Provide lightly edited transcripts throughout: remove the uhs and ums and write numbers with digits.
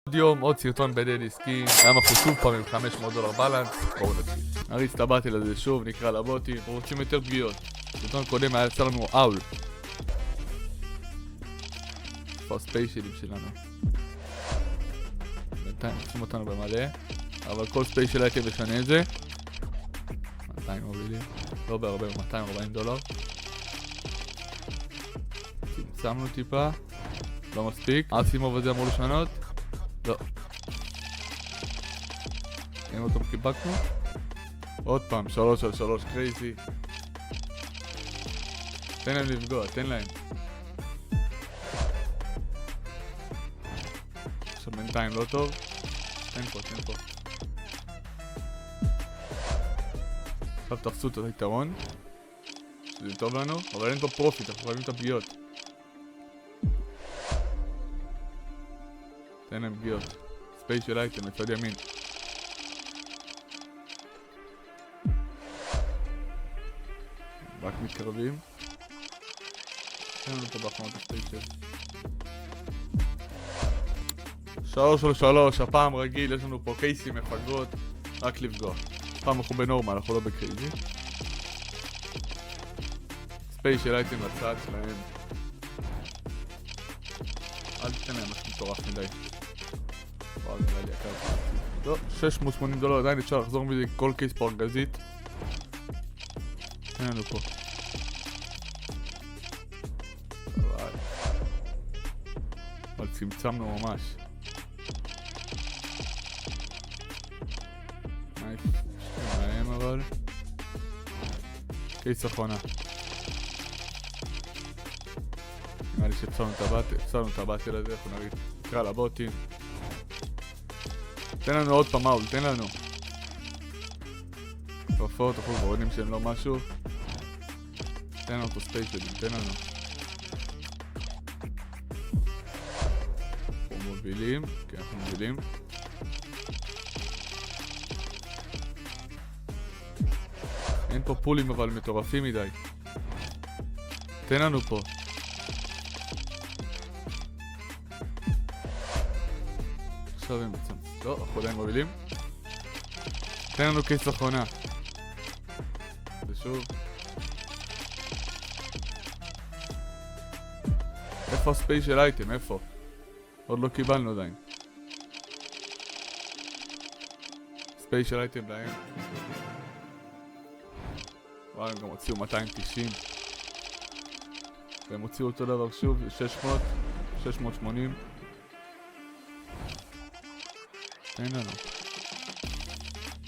עוד יום, עוד סרטון בדיילי סקין. היום אנחנו שוב פעם עם $500 בלנס. בואו נתחיל. נריץ את הבטל הזה שוב, נקרא לבוטים. אנחנו רוצים יותר פגיעות. סרטון קודם היה יצא לנו אול. פה הספיישלים שלנו. בינתיים עושים אותנו במלא, אבל כל ספיישל הייתי משנה את זה. 200 מובילים, לא בהרבה, $240. צמצמנו טיפה, לא מספיק. אסימוב הזה אמור לשנות? לא. אין אותו קיבקנו. עוד פעם, 3 על 3 קרייזי. תן להם לפגוע, תן להם. עכשיו בינתיים לא טוב. תן פה. עכשיו תפסו את היתרון. שזה טוב לנו, אבל אין פה פרופיט, אנחנו חייבים את הפגיעות. תן להם פגיעות. ספיישל אייטם, מצד ימין. רק מתקרבים. תן לנו פה באחרונות הספיישל. 3 על 3, הפעם רגיל, יש לנו פה קייסים מפגרות, רק לפגוע. הפעם אנחנו בנורמל, אנחנו לא בקרייזי. ספיישל אייטם לצד שלהם. אל תתן להם משהו מטורף מדי. וואו, זה נראה לי יקר. לא, $680, עדיין אפשר לחזור מזה כל קייס פה ארגזית. תן לנו פה. אבל צמצמנו ממש. נייס, שתי מהם אבל. קייס אחרונה. נראה לי שהפסרנו את הבטל הזה, אנחנו נקרא לבוטים. תן לנו עוד פעם אול, תן לנו. תופעות, אנחנו כבר יודעים שהם לא משהו. תן לנו פה ספיישלים, תן לנו. אנחנו מובילים, כן אנחנו מובילים. אין פה פולים אבל מטורפים מדי. תן לנו פה. עכשיו הם בעצם. לא, אנחנו עדיין מובילים. תן לנו קייס אחרונה. ושוב. איפה הספיישל אייטם? איפה? עוד לא קיבלנו עדיין. ספיישל אייטם להם. וואו, הם גם הוציאו 290. והם הוציאו אותו דבר שוב, 680. תן לנו.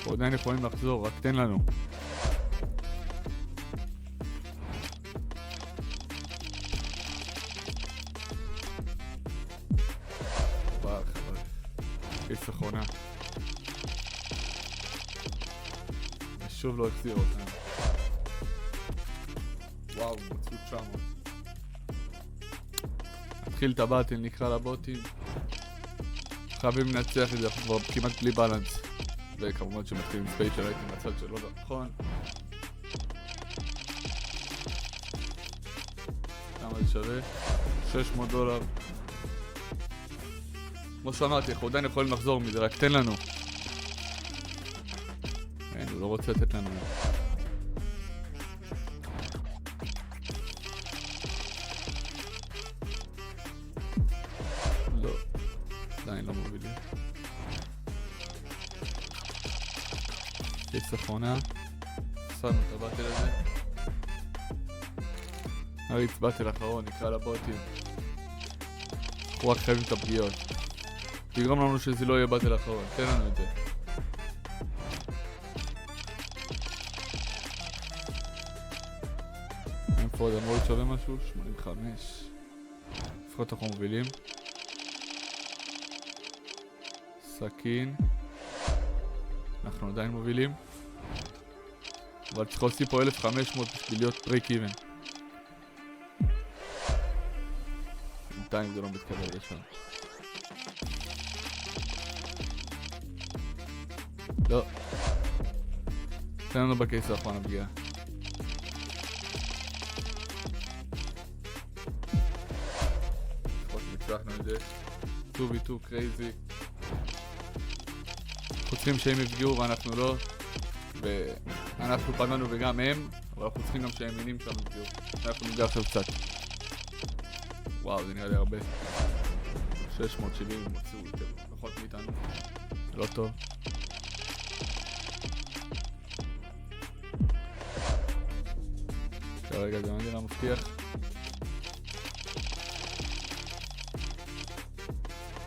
פה עדיין יכולים לחזור, רק תן לנו. חבל. קייס אחרונה. ושוב לא החזיר אותנו. וואו, מצאו 900. נתחיל את הבטל, נקרא לבוטים. חייבים לנצח את זה, אנחנו כבר כמעט בלי בלנס. וכמובן שמתחילים ספיישל הייתי מהצד שלו, נכון? כמה זה שווה? $600. כמו שאמרתי, אנחנו עדיין יכולים לחזור מזה, רק תן לנו. אין, הוא לא רוצה לתת לנו. לא. עדיין לא מובילים. קייס אחרונה. שמנו את הבטל הזה. נריץ בטל אחרון, נקרא לבוטים. אנחנו רק חייבים את הפגיעות. תגרום לנו שזה לא יהיה בטל אחרון, תן לנו את זה. איפה עוד אמור שווה משהו? 85. לפחות אנחנו מובילים. סכין. אנחנו עדיין מובילים. אבל צריך להוציא פה 1500 בשביל להיות ברייק איבן. בינתיים זה לא מתקבל לשם. לא. תן לנו בקייס האחרון הפגיעה. לפחות הצלחנו את זה. 2v2 קרייזי. אנחנו צריכים שהם יפגעו ואנחנו לא. ואנחנו פגענו וגם הם, אבל אנחנו צריכים גם שהימינים שלנו יפגעו. אנחנו נפגע עכשיו קצת. וואו, זה נראה לי הרבה. 670 הם הוציאו יותר, פחות מאיתנו. זה לא טוב. כרגע זה נראה מבטיח.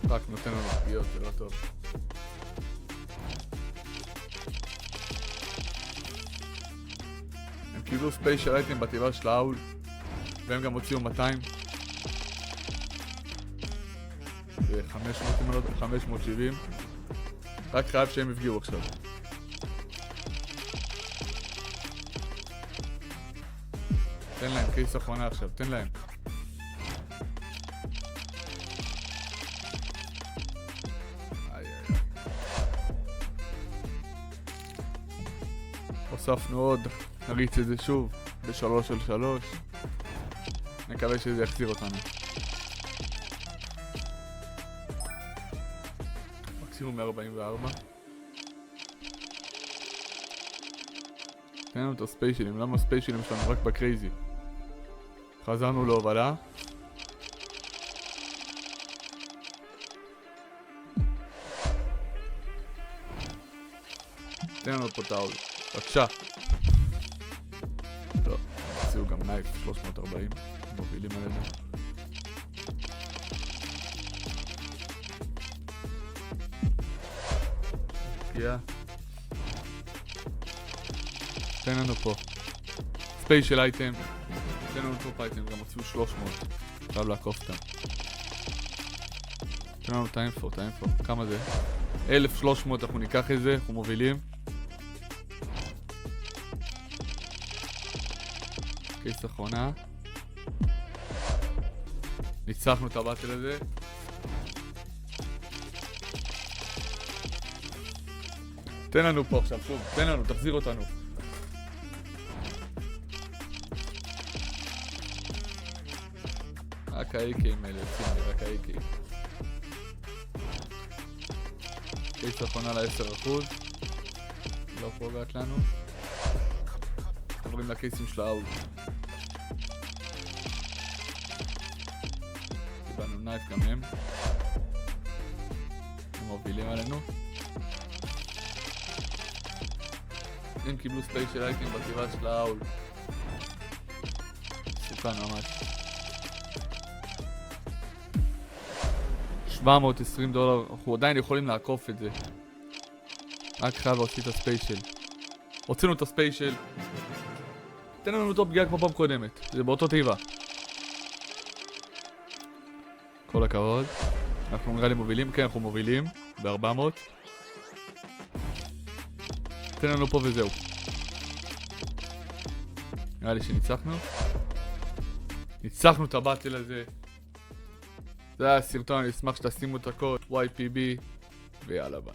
רק נותן לנו פגיעות, זה לא טוב. הם קיבלו ספיישל אייטם בתיבה של האול, והם גם הוציאו 200 ו-570. רק חייב שהם יפגיעו עכשיו. תן להם קייס אחרונה עכשיו, תן להם. הוספנו עוד, נריץ את זה שוב ב3 על 3. נקווה שזה יחזיר אותנו. מקסימום 144. תן לנו את הספיישלים, למה הספיישלים שלנו רק בקרייזי? חזרנו להובלה. תן לנו פה טאול, בבקשה. טוב, עשינו גם נייף 340, מובילים עלינו. פגיעה. תן לנו פה ספיישל אייטם. תן לנו טופ אייטם, גם הוציאו 300. חייב לעקוף אותם. תן לנו את האינפו. כמה זה? 1300, אנחנו ניקח את זה, אנחנו מובילים. קייס אחרונה. ניצחנו את הבטל הזה. תן לנו פה עכשיו, שוב, תן לנו, תחזיר אותנו. רק האיקים האלה יוצאים לי, רק האיקים. קייס אחרונה ל10%. לא פוגעת לנו. עוברים לקייסים של האול. קיבלנו נייף גם הם. הם מובילים עלינו. הם קיבלו ספיישל אייטם בטבעה של האול. סוכן ממש. $720, אנחנו עדיין יכולים לעקוף את זה. רק חייב להוציא את הספיישל. הוצאנו את הספיישל. תן לנו אותו פגיעה כמו פעם קודמת. זה באותו טבע. כל הכבוד. אנחנו נראה לי מובילים. כן, אנחנו מובילים. ב400. תן לנו פה וזהו. נראה לי שניצחנו. ניצחנו את הבטל הזה. זה היה הסרטון, אני אשמח שתשימו את הקוד YPB ויאללה ביי.